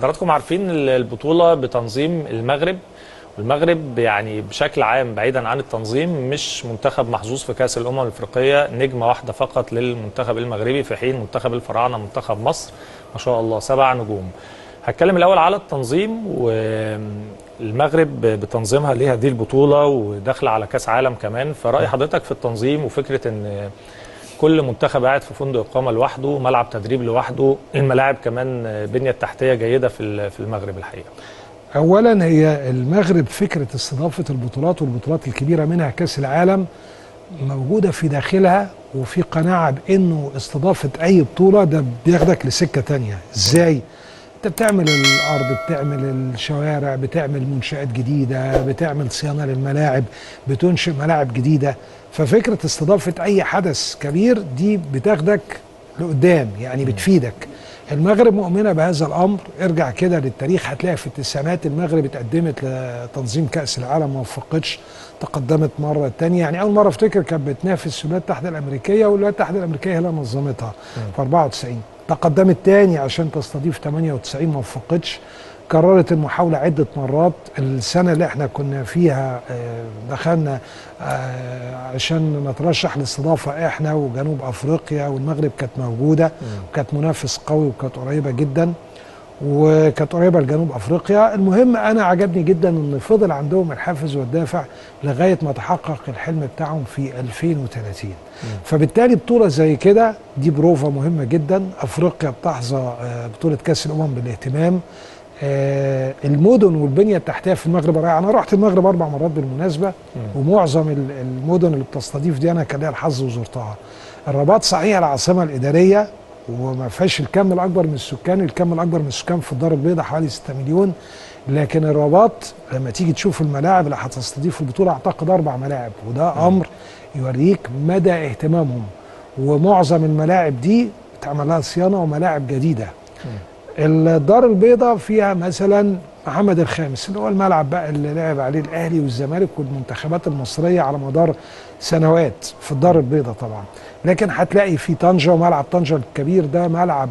حضراتكم عارفين البطولة بتنظيم المغرب، والمغرب يعني بشكل عام بعيدا عن التنظيم مش منتخب محظوظ في كأس الأمم الأفريقية، نجمة واحدة فقط للمنتخب المغربي، في حين منتخب الفراعنة منتخب مصر ما شاء الله 7 نجوم. هتكلم الأول على التنظيم، والمغرب بتنظيمها ليه هذه البطولة وداخلة على كأس عالم كمان، فرأي حضرتك في التنظيم وفكرة ان كل منتخب قاعد في فندق إقامة لوحده، ملعب تدريب لوحده، الملاعب كمان بنية تحتية جيدة في المغرب الحقيقة. اولا هي المغرب فكره استضافه البطولات والبطولات الكبيره منها كاس العالم موجوده في داخلها، وفي قناعه بانه استضافه اي بطوله ده بياخدك لسكه تانية. ازاي؟ انت بتعمل الارض، بتعمل الشوارع، بتعمل منشات جديده، بتعمل صيانه للملاعب، بتنشئ ملاعب جديده. ففكره استضافه اي حدث كبير دي بتاخدك لقدام، يعني بتفيدك. المغرب مؤمنة بهذا الأمر. ارجع كده للتاريخ هتلاقي في التسعينات المغرب اتقدمت لتنظيم كأس العالم ما وفقتش، تقدمت مرة تانية. يعني أول مرة افتكر كانت بتنافس الولايات المتحدة الأمريكية، والولايات المتحدة الأمريكية هي اللي نظمتها في 94. تقدمت تاني عشان تستضيف 98 ما وفقتش. كررت المحاولة عدة مرات. السنة اللي احنا كنا فيها دخلنا عشان نترشح للاستضافة احنا وجنوب افريقيا، والمغرب كانت موجودة وكانت منافس قوي وكانت قريبة جدا، وكانت قريبة لجنوب افريقيا. المهم انا عجبني جدا ان فضل عندهم الحافز والدافع لغاية ما تحقق الحلم بتاعهم في 2030. فبالتالي بطولة زي كده دي بروفة مهمة جدا. افريقيا بتحظى بطولة كأس الامم بالاهتمام. المدن والبنيه التحتيه في المغرب رائعه. انا رحت المغرب 4 مرات بالمناسبه، ومعظم المدن اللي بتستضيف دي انا كان ليا الحظ وزرتها. الرباط صحيح العاصمه الاداريه وما فيهاش الكم الاكبر من السكان، الكم الاكبر من السكان في الدار البيضاء حوالي 6 مليون، لكن الرباط لما تيجي تشوف الملاعب اللي هتستضيف البطوله اعتقد 4 ملاعب، وده امر يوريك مدى اهتمامهم. ومعظم الملاعب دي اتعمل لها صيانه وملاعب جديده. الدار البيضاء فيها مثلا محمد الخامس اللي هو الملعب بقى اللي لعب عليه الاهلي والزمالك والمنتخبات المصريه على مدار سنوات في الدار البيضاء طبعا. لكن هتلاقي في طنجه، وملعب طنجه الكبير ده ملعب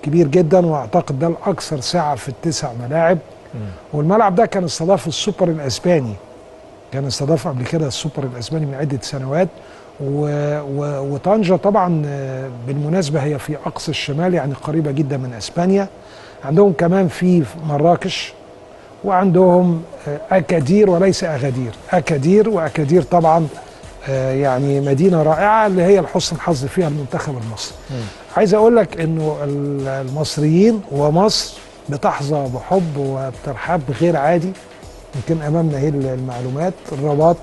كبير جدا، واعتقد ده الاكثر سعه في ال9 ملاعب. والملعب ده كان استضاف السوبر الاسباني، كان استضاف قبل كده السوبر الاسباني من عده سنوات. وطنجه طبعا بالمناسبه هي في اقصى الشمال، يعني قريبه جدا من اسبانيا. عندهم كمان في مراكش، وعندهم اكادير وليس اغادير. اكادير، واكادير طبعا يعني مدينه رائعه اللي هي لحسن الحظ فيها المنتخب المصري. عايز اقول لك انه المصريين ومصر بتحظى بحب وبترحاب غير عادي. يمكن امامنا هي المعلومات. الرباط،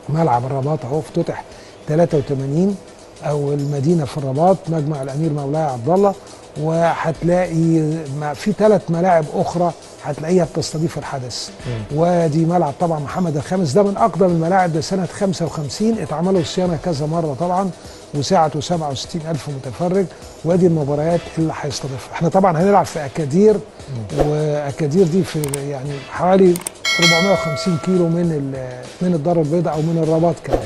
ملعب الرباط اهو افتتح 83، او المدينه في الرباط، مجمع الامير مولاي عبد الله. وهتلاقي في 3 ملاعب اخرى هتلاقيها بتستضيف الحدث. ودي ملعب طبعا محمد الخامس، ده من اقدم الملاعب، ده سنه 55 اتعملوا صيانه كذا مره طبعا، وسعته 67,000 متفرج. وادي المباريات اللي هيستضيفها. احنا طبعا هنلعب في اكادير، واكادير دي في يعني حوالي 450 كيلو من الدار البيضاء او من الرباط كمان.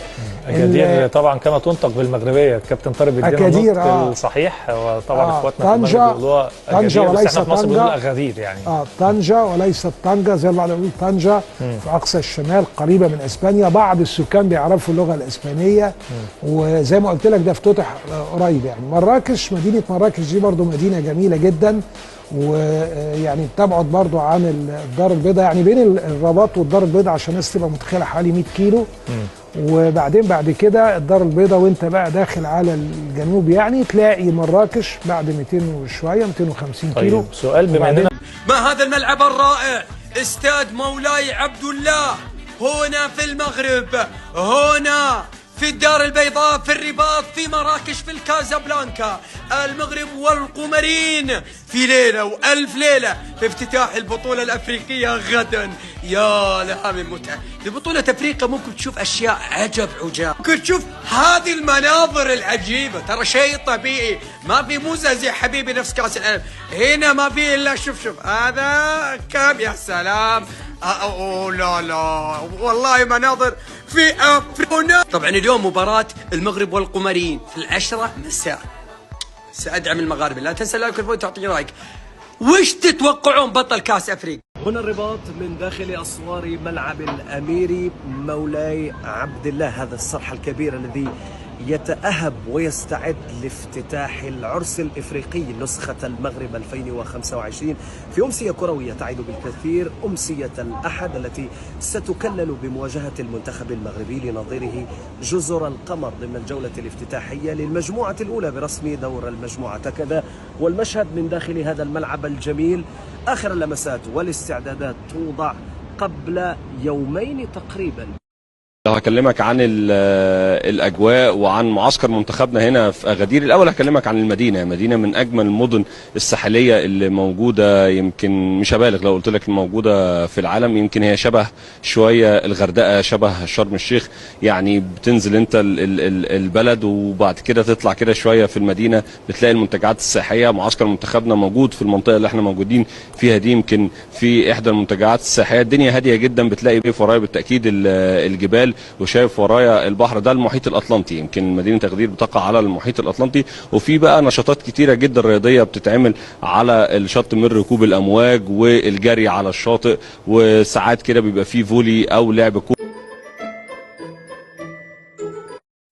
اكادير طبعا كما تنطق بالمغربيه، الكابتن طارق بيدينا النطق الصحيح، وطبعا اخواتنا في المغرب بيقولوها طنجة وليس احنا في مصر بنقول اغادير يعني. طنجة وليست طنجة، زي ما بنقول طنجة في اقصى الشمال قريبه من اسبانيا. بعض السكان بيعرفوا اللغه الاسبانيه. وزي ما قلت لك ده افتتح قريب. يعني مراكش، مدينه مراكش دي برضو مدينه جميله جدا، ويعني بتبعد برضو عن الدار البيضاء، يعني بين الرباط والدار البيضاء عشان الناس تبقى متخيله حوالي 100 كيلو. وبعدين بعد كده الدار البيضاء وانت بقى داخل على الجنوب يعني تلاقي مراكش بعد 200 وشويه 250 كيلو. طيب سؤال، بما اننا ما هذا الملعب الرائع، استاد مولاي عبد الله هنا في المغرب، هنا في الدار البيضاء، في الرباط، في مراكش، في الكازابلانكا. المغرب والقمرين في ليلة وألف ليلة في افتتاح البطولة الأفريقية غدا. يا لها من متعة لبطولة أفريقيا. ممكن تشوف أشياء عجب عجاب، ممكن تشوف هذه المناظر العجيبة. ترى شيء طبيعي، ما في موزة زي حبيبي نفس كأس العالم. هنا ما في إلا شوف هذا كم. يا سلام. لا لا والله مناظر في أفريقيا. طبعا اليوم مباراة المغرب والقمرين في 10 مساء. سأدعم المغاربة. لا تنسى لايك والفوت وتعطيني رايك. وش تتوقعون بطل كاس افريقيا؟ هنا الرباط من داخل أسوار ملعب الأميري مولاي عبد الله، هذا الصرح الكبير الذي يتأهب ويستعد لافتتاح العرس الإفريقي نسخة المغرب 2025 في أمسية كروية تعد بالكثير، أمسية الأحد التي ستكلل بمواجهة المنتخب المغربي لنظيره جزر القمر ضمن الجولة الافتتاحية للمجموعة الأولى برسم دور المجموعة. كذا والمشهد من داخل هذا الملعب الجميل، آخر اللمسات والاستعدادات توضع قبل يومين تقريبا. لو هكلمك عن الاجواء وعن معسكر منتخبنا هنا في اغادير، الاول هكلمك عن المدينه. مدينه من اجمل المدن الساحليه اللي موجوده، يمكن مش هبالغ لو قلت لك الموجوده في العالم. يمكن هي شبه شويه الغردقه، شبه شرم الشيخ، يعني بتنزل انت البلد وبعد كده تطلع كده شويه في المدينه بتلاقي المنتجعات السياحيه. معسكر منتخبنا موجود في المنطقه اللي احنا موجودين فيها دي، يمكن في احدى المنتجعات السياحيه. الدنيا هاديه جدا، بتلاقي في ورايا بالتاكيد الجبال وشايف ورايا البحر، ده المحيط الاطلنطي. يمكن مدينه اغادير بتقع على المحيط الاطلنطي، وفي بقى نشاطات كتيره جدا رياضيه بتتعمل على الشط، من ركوب الامواج والجري على الشاطئ، وساعات كده بيبقى فيه فولي او لعب كوره.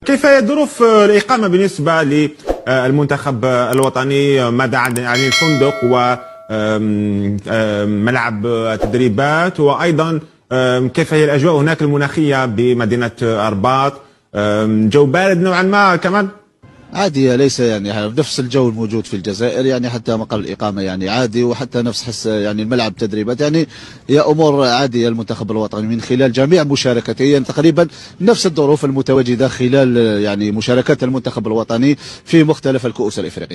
كيف هي ظروف الإقامة بالنسبة للمنتخب الوطني؟ ماذا عن الفندق وملعب التدريبات، وأيضا كيف هي الأجواء هناك المناخية بمدينة الرباط؟ جو بارد نوعا ما كمان؟ عادي، ليس يعني نفس الجو الموجود في الجزائر، يعني حتى مقر الإقامة يعني عادي، وحتى نفس حس يعني الملعب تدريبات، يعني هي أمور عادية. المنتخب الوطني من خلال جميع مشاركته يعني تقريبا نفس الظروف المتواجدة خلال يعني مشاركات المنتخب الوطني في مختلف الكؤوس الإفريقية.